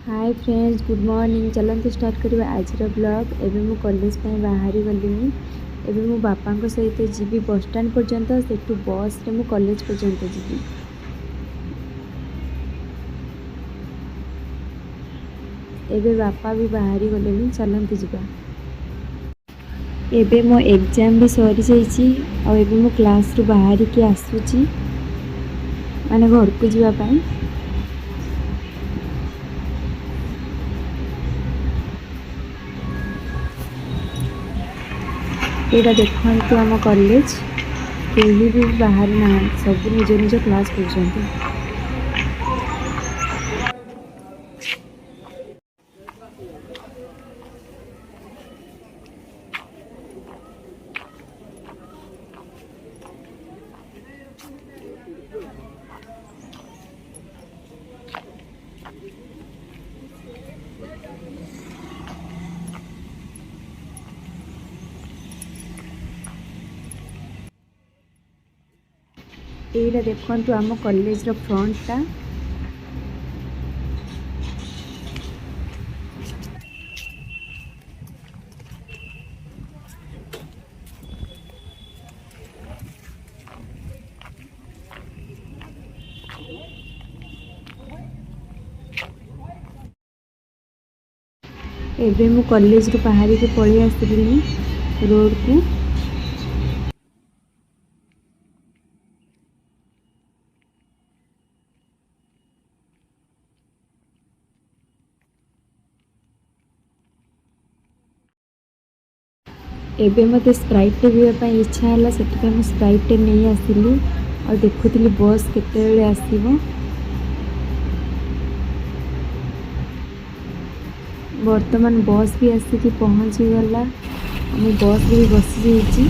Hi friends, good morning. चलते start करवा आज ब्लॉग। एबे मु कॉलेज बाहरी गलिनी। एबे मो बापा सहित जीवी बस स्टैंड पर्यंत, सेठू बस रे मु कॉलेज पर्यंत जीवी। एबे बापा भी बाहरी गलेनी, चलते जीवा। एबे मो एग्जाम भी सरी जाइछि और एबे मो क्लास रु बाहरी के आसुची माने घर को जीवा पाई। एटा देखंतु आम कॉलेज केही भी बाहर ना, सब निज निज क्लास करछंती। एटा देखंतु आम कॉलेज रो फ्रंट टा। एबे मु कॉलेज रु बाहरी के पळी आसलिनी रोड को। एबे मते स्प्राइट पीवा इच्छा है, से मु स्प्राइट नहीं आसिली और देखुली बस केते आसीबो। वर्तमान बस भी आसिकी पहुँची गला। मु बस भी बसी जाइछि।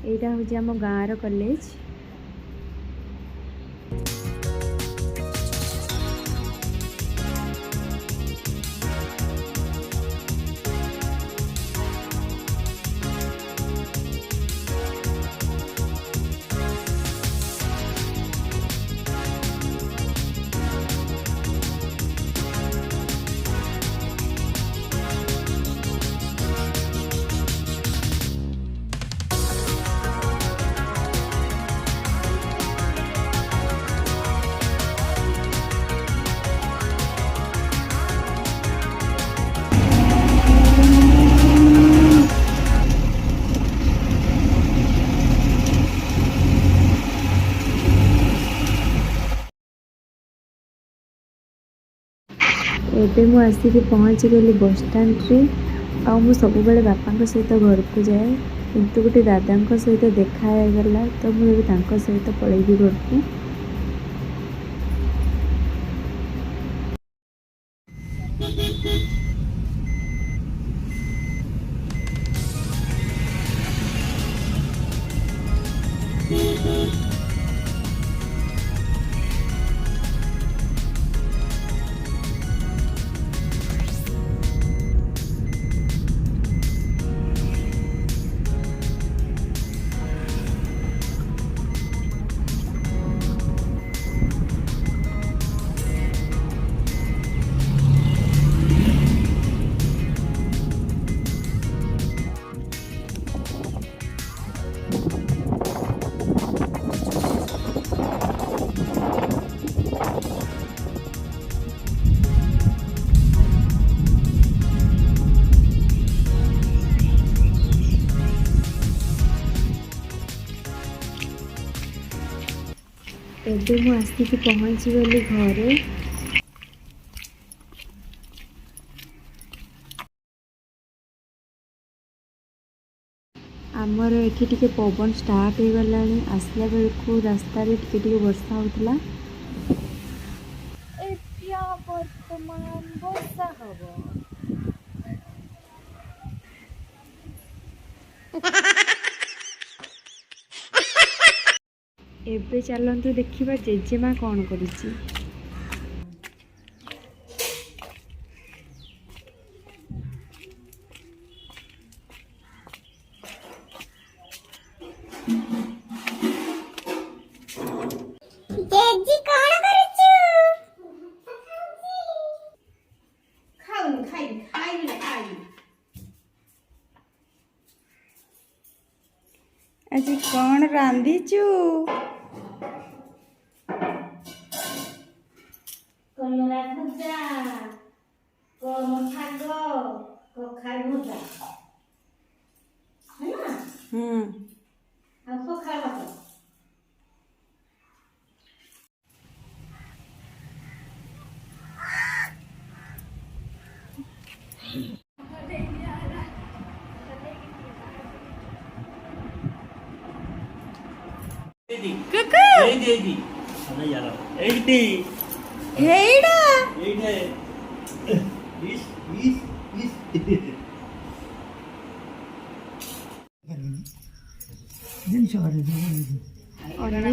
एटा हूँ आम गाँव कॉलेज। एबे मु आसिक पहुँची गली बस स्टैंड रे। आ मु सब बेले बापा सहित घर को जाए, किंतु गोटे दादा सहित देखा गला, तो मुझे सहित पलैबी घर को। एबे मु आसिक पहुँची गली घरे। आमर एठी टिके पवन स्टार्ट हो गलानी आसला बेलू रास्ता रे टिके टिके वर्षा होतला एतिया वर्तमान वर्षा हब एबे चलतु देखा जेजेमा कौन करुची। जेजी कौन करुचु खाउन खाइ खाइ खाइ आज कौन रांधीचु कलरा भजा कम शाग कखार भजा है ना अब पखार भात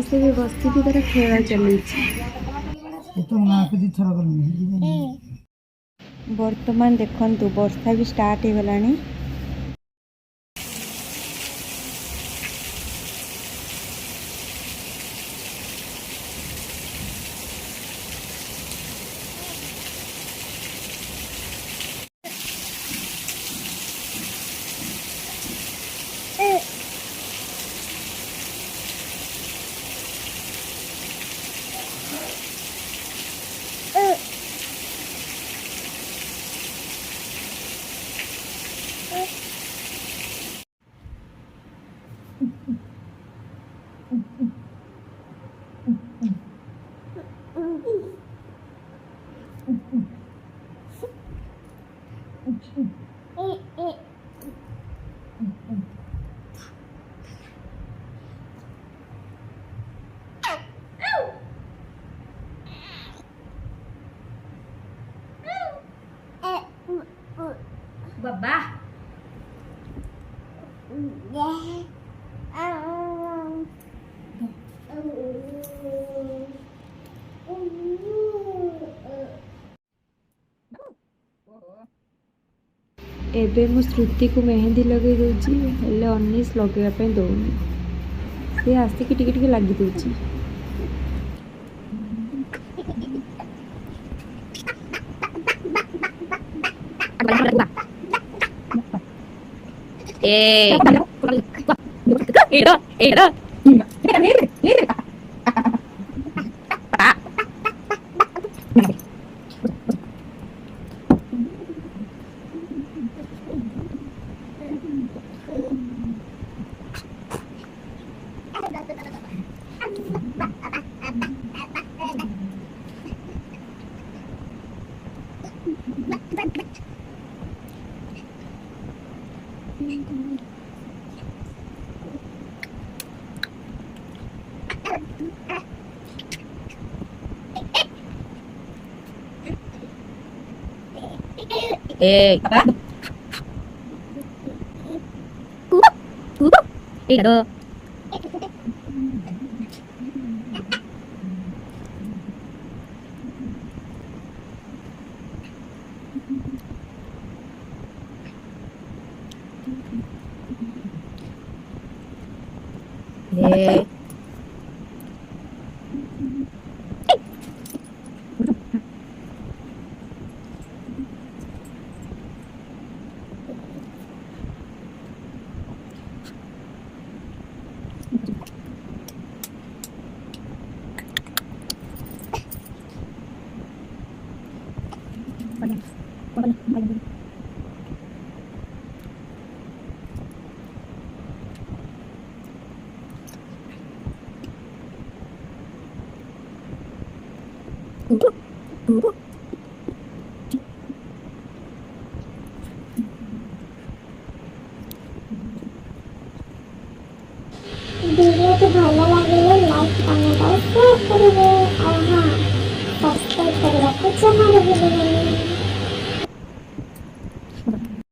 से भी बस्ती की तरह खेला चली बर्तमान देखंतु वर्षा भी स्टार्ट हो गलानी। बाबा एबे मो श्रुति को मेहंदी लगे दूची हेले अनिश लगेगा दौनी सी आसिक टिके टिके लगी दूची।